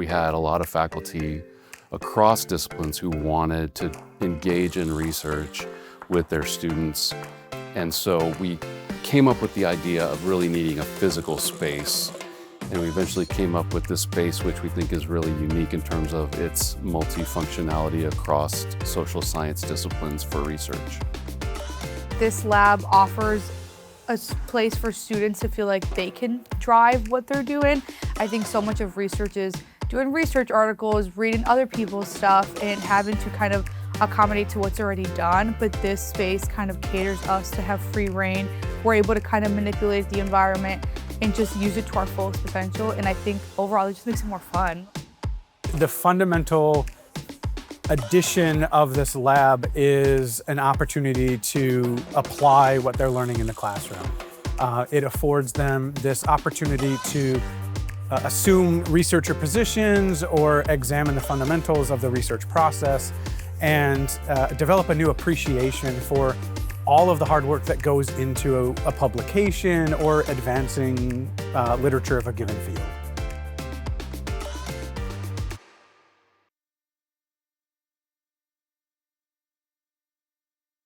we had a lot of faculty across disciplines who wanted to engage in research with their students. And so we came up with the idea of really needing a physical space. And we eventually came up with this space, which we think is really unique in terms of its multifunctionality across social science disciplines for research. This lab offers a place for students to feel like they can drive what they're doing. I think so much of research is doing research articles, reading other people's stuff, and having to kind of accommodate to what's already done. But this space kind of caters us to have free reign. We're able to kind of manipulate the environment and just use it to our fullest potential. And I think overall it just makes it more fun. The fundamental addition of this lab is an opportunity to apply what they're learning in the classroom. It affords them this opportunity to assume researcher positions or examine the fundamentals of the research process and develop a new appreciation for all of the hard work that goes into a publication or advancing literature of a given field.